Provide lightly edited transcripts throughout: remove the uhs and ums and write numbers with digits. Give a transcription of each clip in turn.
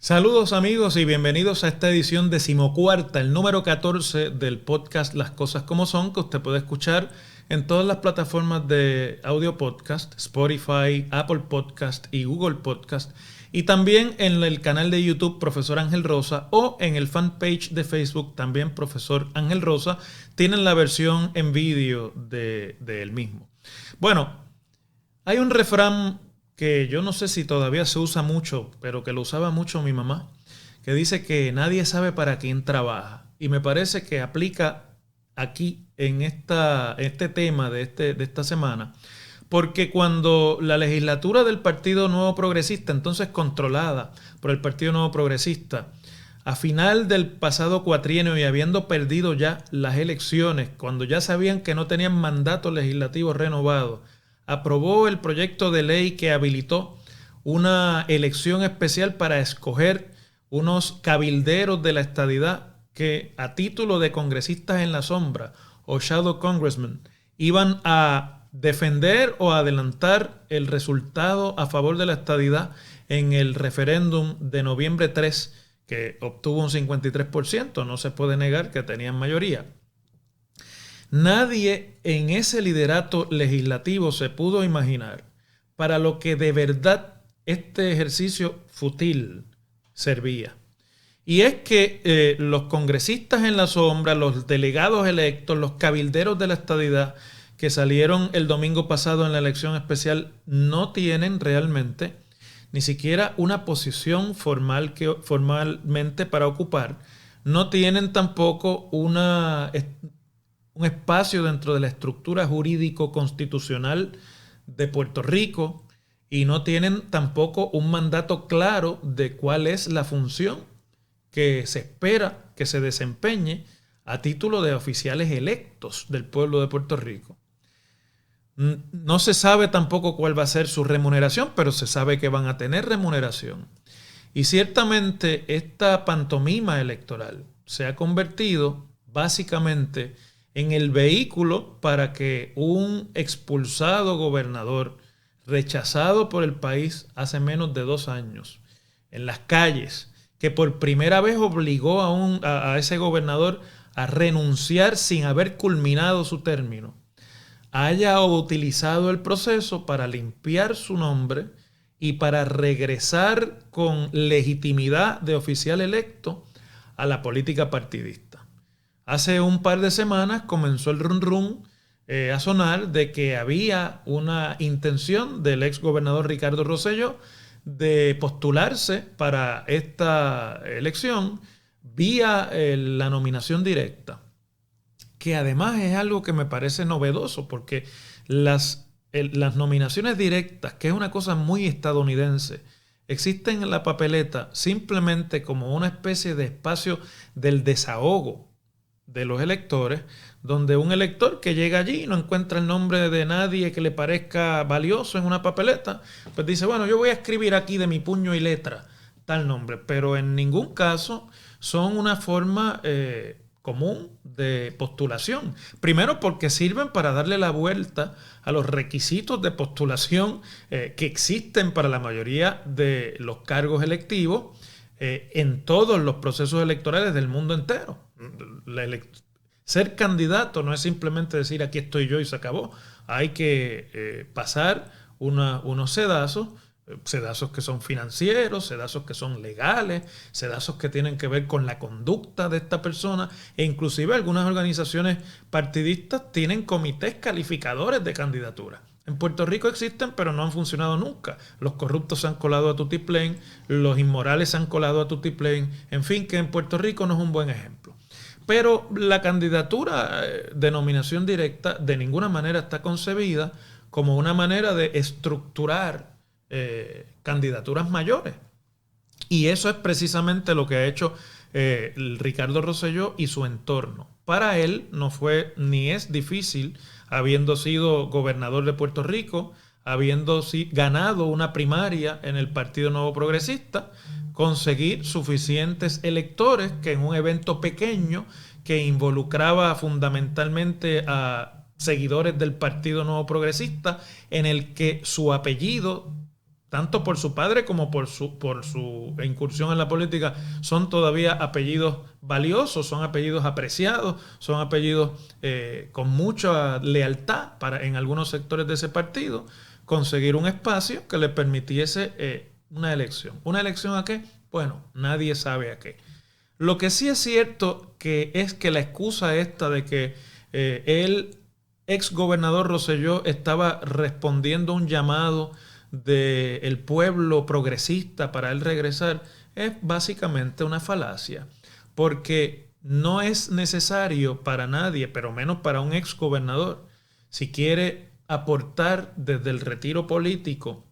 Saludos amigos y bienvenidos a esta edición decimocuarta, el número 14 del podcast Las Cosas Como Son, que usted puede escuchar en todas las plataformas de audio podcast, Spotify, Apple Podcast y Google Podcast, y también en el canal de YouTube Profesor Ángel Rosa o en el fanpage de Facebook también Profesor Ángel Rosa. Tienen la versión en vídeo de él mismo. Bueno, hay un refrán que yo no sé si todavía se usa mucho, pero que lo usaba mucho mi mamá, que dice que nadie sabe para quién trabaja. Y me parece que aplica aquí en este tema de esta semana, porque cuando la legislatura del Partido Nuevo Progresista, entonces controlada por el Partido Nuevo Progresista, a final del pasado cuatrienio y habiendo perdido ya las elecciones, cuando ya sabían que no tenían mandato legislativo renovado, aprobó el proyecto de ley que habilitó una elección especial para escoger unos cabilderos de la estadidad que a título de congresistas en la sombra o shadow congressmen iban a defender o adelantar el resultado a favor de la estadidad en el referéndum de noviembre 3, que obtuvo un 53%, no se puede negar que tenían mayoría. Nadie en ese liderato legislativo se pudo imaginar para lo que de verdad este ejercicio fútil servía. Y es que los congresistas en la sombra, los delegados electos, los cabilderos de la estadidad que salieron el domingo pasado en la elección especial no tienen realmente ni siquiera una posición formalmente para ocupar, no tienen tampoco un espacio dentro de la estructura jurídico-constitucional de Puerto Rico y no tienen tampoco un mandato claro de cuál es la función que se espera que se desempeñe a título de oficiales electos del pueblo de Puerto Rico. No se sabe tampoco cuál va a ser su remuneración, pero se sabe que van a tener remuneración. Y ciertamente esta pantomima electoral se ha convertido básicamente en el vehículo para que un expulsado gobernador, rechazado por el país hace menos de 2 años, en las calles, que por primera vez obligó a ese gobernador a renunciar sin haber culminado su término, haya utilizado el proceso para limpiar su nombre y para regresar con legitimidad de oficial electo a la política partidista. Hace un par de semanas comenzó el rum rum a sonar de que había una intención del ex gobernador Ricardo Rosselló de postularse para esta elección vía la nominación directa, que además es algo que me parece novedoso porque las nominaciones directas, que es una cosa muy estadounidense, existen en la papeleta simplemente como una especie de espacio del desahogo de los electores, donde un elector que llega allí y no encuentra el nombre de nadie que le parezca valioso en una papeleta, pues dice, bueno, yo voy a escribir aquí de mi puño y letra tal nombre, pero en ningún caso son una forma común de postulación. Primero porque sirven para darle la vuelta a los requisitos de postulación que existen para la mayoría de los cargos electivos en todos los procesos electorales del mundo entero. Ser candidato no es simplemente decir aquí estoy yo y se acabó. Hay que pasar unos sedazos que son financieros, sedazos que son legales, sedazos que tienen que ver con la conducta de esta persona, e inclusive algunas organizaciones partidistas tienen comités calificadores de candidatura. En Puerto Rico existen, pero no han funcionado nunca. Los corruptos se han colado a tutiplén, los inmorales se han colado a tutiplén, en fin, que en Puerto Rico no es un buen ejemplo. Pero la candidatura de nominación directa de ninguna manera está concebida como una manera de estructurar candidaturas mayores. Y eso es precisamente lo que ha hecho Ricardo Rosselló y su entorno. Para él no fue ni es difícil, habiendo sido gobernador de Puerto Rico, habiendo ganado una primaria en el Partido Nuevo Progresista, conseguir suficientes electores que en un evento pequeño que involucraba fundamentalmente a seguidores del Partido Nuevo Progresista, en el que su apellido tanto por su padre como por su incursión en la política, son todavía apellidos valiosos, son apellidos apreciados, son apellidos con mucha lealtad en algunos sectores de ese partido, conseguir un espacio que le permitiese una elección. ¿Una elección a qué? Bueno, nadie sabe a qué. Lo que sí es cierto es que la excusa esta de que el ex gobernador Rosselló estaba respondiendo a un llamado del pueblo progresista para él regresar es básicamente una falacia, porque no es necesario para nadie, pero menos para un ex gobernador, si quiere aportar desde el retiro político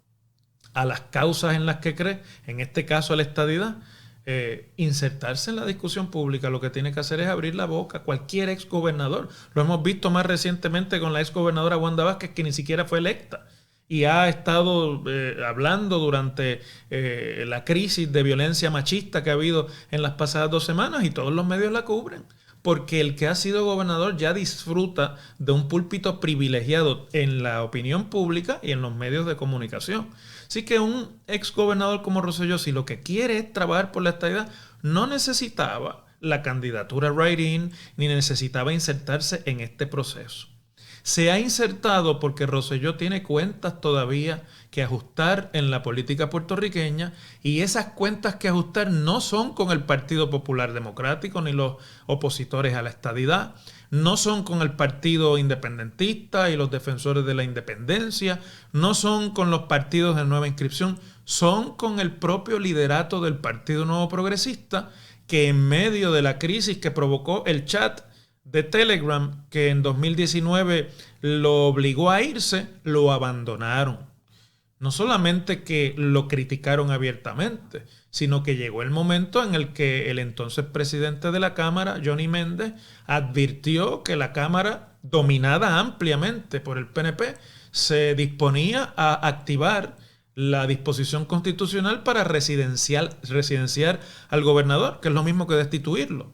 a las causas en las que cree, en este caso a la estadidad, insertarse en la discusión pública. Lo que tiene que hacer es abrir la boca. Cualquier ex gobernador, lo hemos visto más recientemente con la ex gobernadora Wanda Vázquez, que ni siquiera fue electa y ha estado hablando durante la crisis de violencia machista que ha habido en las pasadas 2 semanas, y todos los medios la cubren, porque el que ha sido gobernador ya disfruta de un púlpito privilegiado en la opinión pública y en los medios de comunicación. Así que un ex gobernador como Rosselló, si lo que quiere es trabajar por la estadidad, no necesitaba la candidatura write-in ni necesitaba insertarse en este proceso. Se ha insertado porque Rosselló tiene cuentas todavía que ajustar en la política puertorriqueña, y esas cuentas que ajustar no son con el Partido Popular Democrático ni los opositores a la estadidad, no son con el Partido Independentista y los defensores de la independencia, no son con los partidos de nueva inscripción, son con el propio liderato del Partido Nuevo Progresista, que en medio de la crisis que provocó el chat de Telegram, que en 2019 lo obligó a irse, lo abandonaron. No solamente que lo criticaron abiertamente, sino que llegó el momento en el que el entonces presidente de la Cámara, Johnny Méndez, advirtió que la Cámara, dominada ampliamente por el PNP, se disponía a activar la disposición constitucional para residenciar al gobernador, que es lo mismo que destituirlo.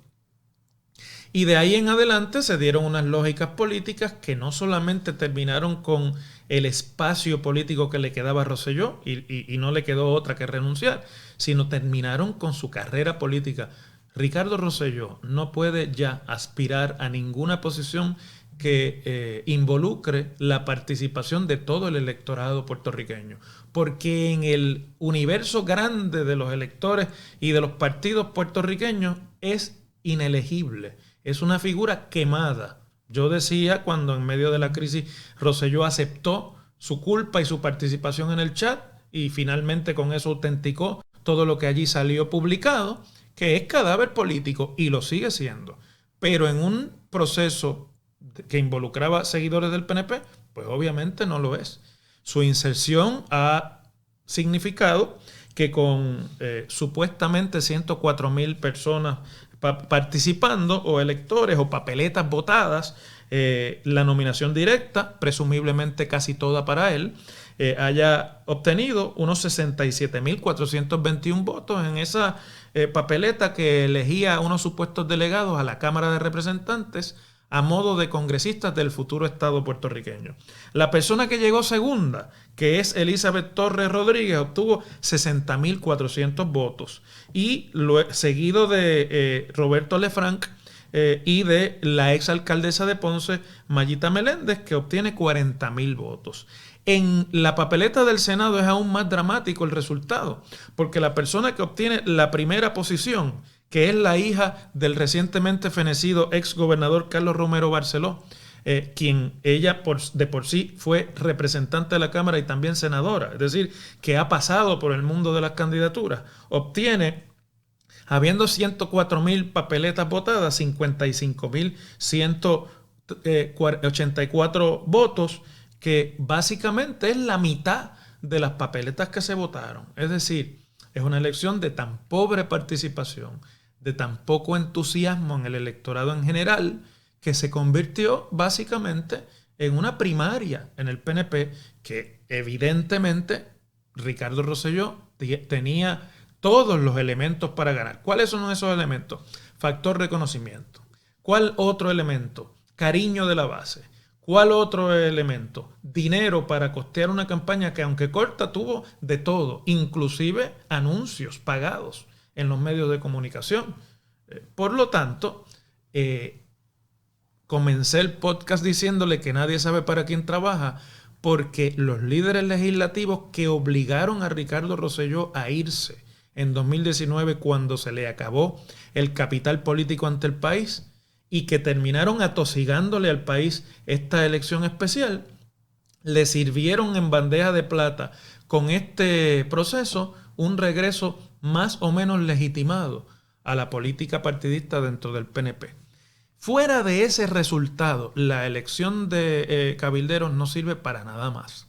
Y de ahí en adelante se dieron unas lógicas políticas que no solamente terminaron con el espacio político que le quedaba a Rosselló y no le quedó otra que renunciar, sino terminaron con su carrera política. Ricardo Rosselló no puede ya aspirar a ninguna posición que involucre la participación de todo el electorado puertorriqueño, porque en el universo grande de los electores y de los partidos puertorriqueños es inelegible. Es una figura quemada. Yo decía, cuando en medio de la crisis Rosselló aceptó su culpa y su participación en el chat, y finalmente con eso autenticó todo lo que allí salió publicado, que es cadáver político, y lo sigue siendo. Pero en un proceso que involucraba seguidores del PNP, pues obviamente no lo es. Su inserción ha significado que con supuestamente 104,000 personas participando, o electores o papeletas votadas, la nominación directa, presumiblemente casi toda para él, haya obtenido unos 67,421 votos en esa papeleta que elegía a unos supuestos delegados a la Cámara de Representantes a modo de congresistas del futuro Estado puertorriqueño. La persona que llegó segunda, que es Elizabeth Torres Rodríguez, obtuvo 60,400 votos, y seguido de Roberto Lefranc y de la exalcaldesa de Ponce, Mayita Meléndez, que obtiene 40,000 votos. En la papeleta del Senado es aún más dramático el resultado, porque la persona que obtiene la primera posición, que es la hija del recientemente fenecido ex gobernador Carlos Romero Barceló, quien ella de por sí fue representante de la Cámara y también senadora, es decir, que ha pasado por el mundo de las candidaturas, obtiene, habiendo 104,000 papeletas votadas, 55,184 votos, que básicamente es la mitad de las papeletas que se votaron. Es decir, es una elección de tan pobre participación, de tan poco entusiasmo en el electorado en general, que se convirtió básicamente en una primaria en el PNP, que evidentemente Ricardo Rosselló tenía todos los elementos para ganar. ¿Cuáles son esos elementos? Factor reconocimiento. ¿Cuál otro elemento? Cariño de la base. ¿Cuál otro elemento? Dinero para costear una campaña que, aunque corta, tuvo de todo, inclusive anuncios pagados en los medios de comunicación. Por lo tanto, comencé el podcast diciéndole que nadie sabe para quién trabaja, porque los líderes legislativos que obligaron a Ricardo Rosselló a irse en 2019, cuando se le acabó el capital político ante el país, y que terminaron atosigándole al país esta elección especial, le sirvieron en bandeja de plata con este proceso un regreso más o menos legitimado a la política partidista dentro del PNP. Fuera de ese resultado, la elección de cabilderos no sirve para nada más.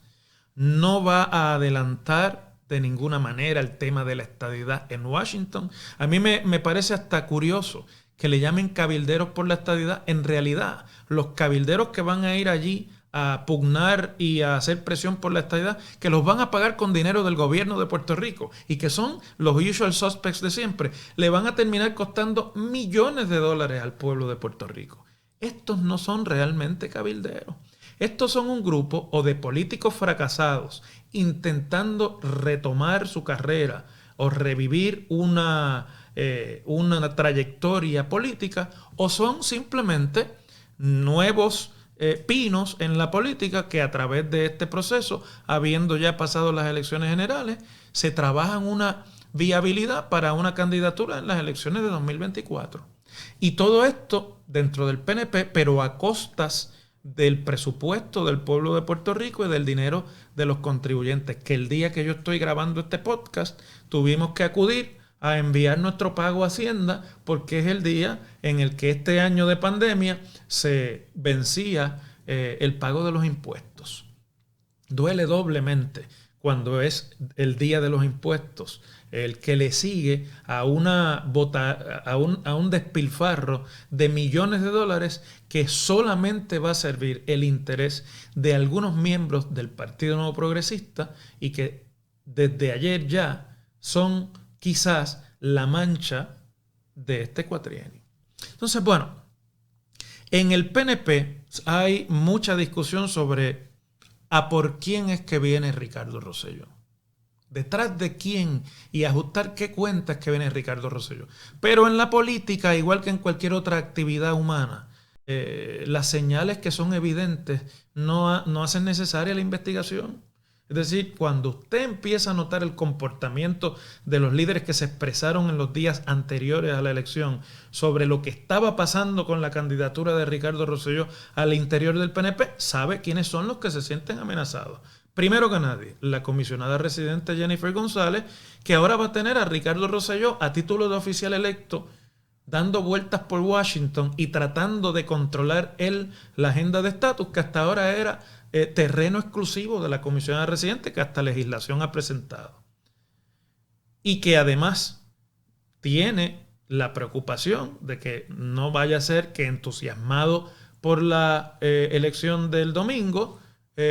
No va a adelantar de ninguna manera el tema de la estadidad en Washington. A mí me parece hasta curioso que le llamen cabilderos por la estadidad. En realidad, los cabilderos que van a ir allí a pugnar y a hacer presión por la estadidad, que los van a pagar con dinero del gobierno de Puerto Rico y que son los usual suspects de siempre, le van a terminar costando millones de dólares al pueblo de Puerto Rico. Estos no son realmente cabilderos. Estos son un grupo o de políticos fracasados intentando retomar su carrera o revivir una trayectoria política, o son simplemente nuevos pinos en la política que a través de este proceso, habiendo ya pasado las elecciones generales, se trabajan una viabilidad para una candidatura en las elecciones de 2024. Y todo esto dentro del PNP, pero a costas del presupuesto del pueblo de Puerto Rico y del dinero de los contribuyentes, que el día que yo estoy grabando este podcast tuvimos que acudir a enviar nuestro pago a Hacienda, porque es el día en el que este año de pandemia se vencía el pago de los impuestos. Duele doblemente cuando es el día de los impuestos, el que le sigue a un despilfarro de millones de dólares que solamente va a servir el interés de algunos miembros del Partido Nuevo Progresista y que desde ayer ya son quizás la mancha de este cuatrienio. Entonces, bueno, en el PNP hay mucha discusión sobre a por quién es que viene Ricardo Rosselló. Detrás de quién y ajustar qué cuentas que viene Ricardo Rosselló. Pero en la política, igual que en cualquier otra actividad humana, las señales que son evidentes no hacen necesaria la investigación. Es decir, cuando usted empieza a notar el comportamiento de los líderes que se expresaron en los días anteriores a la elección sobre lo que estaba pasando con la candidatura de Ricardo Rosselló al interior del PNP, sabe quiénes son los que se sienten amenazados. Primero que nadie, la comisionada residente Jennifer González, que ahora va a tener a Ricardo Rosselló a título de oficial electo, dando vueltas por Washington y tratando de controlar la agenda de estatus que hasta ahora era terreno exclusivo de la comisionada residente, que hasta legislación ha presentado. Y que además tiene la preocupación de que no vaya a ser que, entusiasmado por la elección del domingo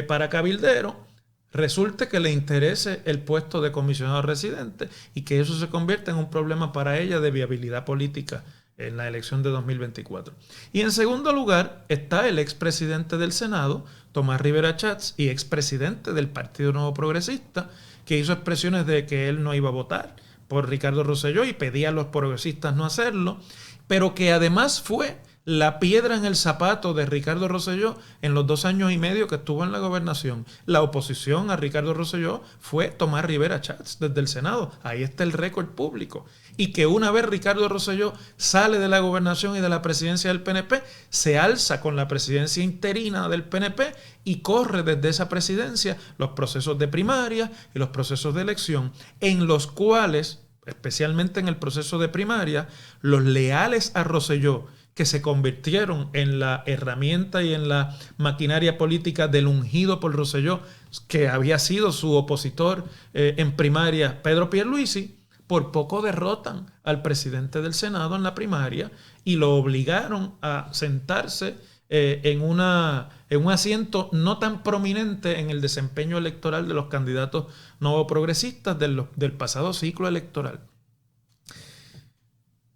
para cabildero, resulte que le interese el puesto de comisionado residente y que eso se convierta en un problema para ella de viabilidad política en la elección de 2024. Y en segundo lugar está el expresidente del Senado, Tomás Rivera Chats, y expresidente del Partido Nuevo Progresista, que hizo expresiones de que él no iba a votar por Ricardo Rosselló y pedía a los progresistas no hacerlo, pero que además fue la piedra en el zapato de Ricardo Rosselló en los 2 años y medio que estuvo en la gobernación. La oposición a Ricardo Rosselló fue Tomás Rivera Chats desde el Senado. Ahí está el récord público. Y que una vez Ricardo Rosselló sale de la gobernación y de la presidencia del PNP, se alza con la presidencia interina del PNP y corre desde esa presidencia los procesos de primaria y los procesos de elección, en los cuales, especialmente en el proceso de primaria, los leales a Rosselló, que se convirtieron en la herramienta y en la maquinaria política del ungido por Rosselló, que había sido su opositor en primaria, Pedro Pierluisi, por poco derrotan al presidente del Senado en la primaria y lo obligaron a sentarse en un asiento no tan prominente en el desempeño electoral de los candidatos nuevo progresistas del pasado ciclo electoral.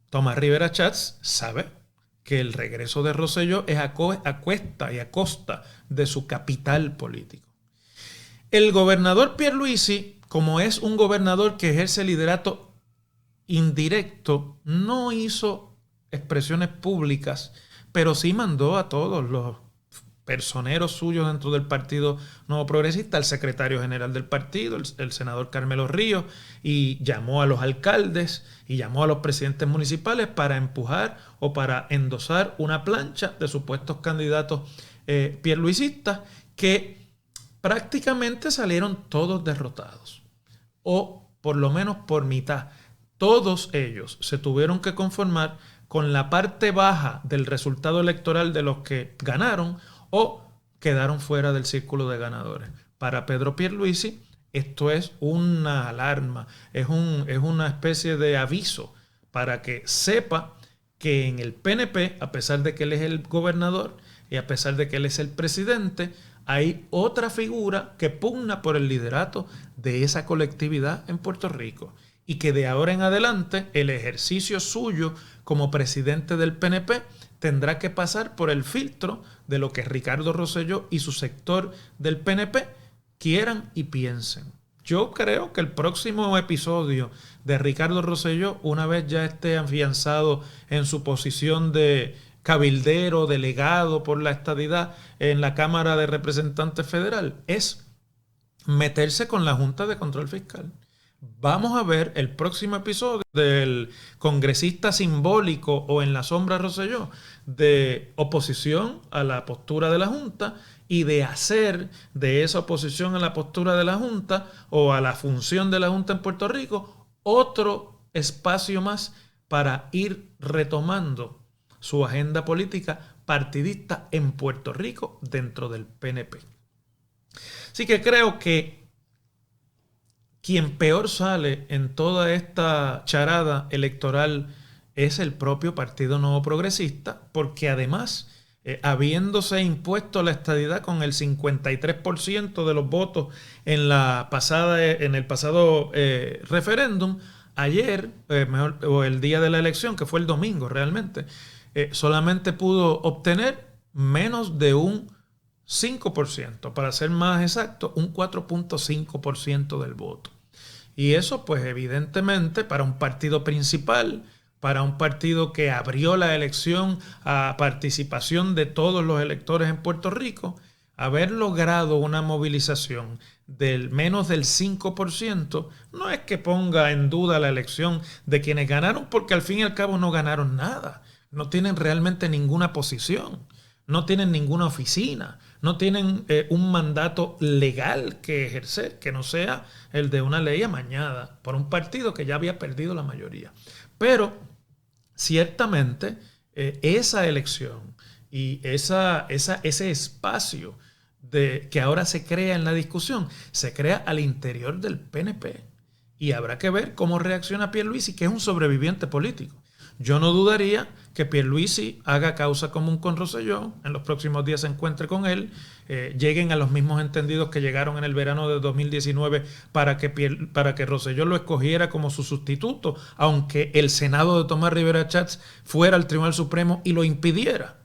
Tomás Rivera Chats sabe que el regreso de Rosselló es a cuesta y a costa de su capital político. El gobernador Pierluisi, como es un gobernador que ejerce liderato indirecto, no hizo expresiones públicas, pero sí mandó a todos los personeros suyos dentro del Partido Nuevo Progresista, al secretario general del partido, el senador Carmelo Ríos, y llamó a los alcaldes y llamó a los presidentes municipales para empujar o para endosar una plancha de supuestos candidatos pierluisistas que prácticamente salieron todos derrotados, o por lo menos por mitad. Todos ellos se tuvieron que conformar con la parte baja del resultado electoral de los que ganaron o quedaron fuera del círculo de ganadores. Para Pedro Pierluisi, esto es una alarma, es una especie de aviso para que sepa que en el PNP, a pesar de que él es el gobernador y a pesar de que él es el presidente, hay otra figura que pugna por el liderato de esa colectividad en Puerto Rico y que de ahora en adelante el ejercicio suyo como presidente del PNP tendrá que pasar por el filtro de lo que Ricardo Rosselló y su sector del PNP quieran y piensen. Yo creo que el próximo episodio de Ricardo Rosselló, una vez ya esté afianzado en su posición de cabildero, delegado por la estadidad en la Cámara de Representantes Federal, es meterse con la Junta de Control Fiscal. Vamos a ver el próximo episodio del congresista simbólico o en la sombra Rosselló, de oposición a la postura de la Junta y de hacer de esa oposición a la postura de la Junta o a la función de la Junta en Puerto Rico otro espacio más para ir retomando su agenda política partidista en Puerto Rico dentro del PNP. Así que creo que quien peor sale en toda esta charada electoral es el propio Partido Nuevo Progresista, porque además, habiéndose impuesto la estadidad con el 53% de los votos en el pasado referéndum, ayer, o el día de la elección, que fue el domingo realmente, solamente pudo obtener menos de un 5%, para ser más exacto, un 4.5% del voto. Y eso, pues evidentemente, para un partido principal, para un partido que abrió la elección a participación de todos los electores en Puerto Rico, haber logrado una movilización del menos del 5% no es que ponga en duda la elección de quienes ganaron, porque al fin y al cabo no ganaron nada. No tienen realmente ninguna posición, no tienen ninguna oficina, no tienen un mandato legal que ejercer, que no sea el de una ley amañada por un partido que ya había perdido la mayoría. Pero ciertamente esa elección y ese espacio que ahora se crea en la discusión, se crea al interior del PNP. Y habrá que ver cómo reacciona Pierluisi, que es un sobreviviente político. Yo no dudaría que Pierluisi haga causa común con Rosselló, en los próximos días se encuentre con él, lleguen a los mismos entendidos que llegaron en el verano de 2019 para que Rosselló lo escogiera como su sustituto, aunque el Senado de Tomás Rivera Chats fuera al Tribunal Supremo y lo impidiera.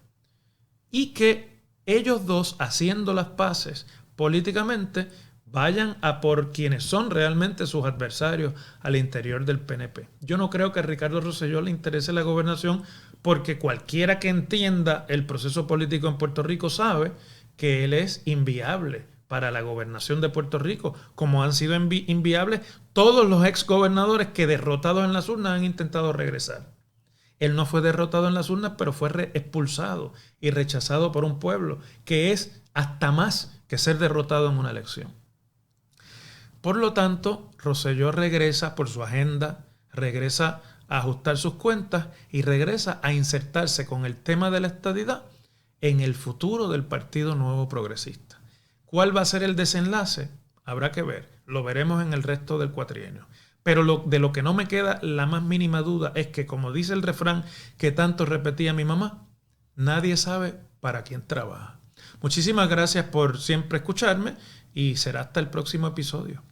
Y que ellos dos, haciendo las paces políticamente, vayan a por quienes son realmente sus adversarios al interior del PNP. Yo no creo que a Ricardo Rosselló le interese la gobernación, porque cualquiera que entienda el proceso político en Puerto Rico sabe que él es inviable para la gobernación de Puerto Rico, como han sido inviables todos los exgobernadores que, derrotados en las urnas, han intentado regresar. Él no fue derrotado en las urnas, pero fue expulsado y rechazado por un pueblo, que es hasta más que ser derrotado en una elección. Por lo tanto, Rosselló regresa por su agenda, regresa a ajustar sus cuentas y regresa a insertarse con el tema de la estadidad en el futuro del Partido Nuevo Progresista. ¿Cuál va a ser el desenlace? Habrá que ver. Lo veremos en el resto del cuatrienio. Pero de lo que no me queda la más mínima duda es que, como dice el refrán que tanto repetía mi mamá, nadie sabe para quién trabaja. Muchísimas gracias por siempre escucharme y será hasta el próximo episodio.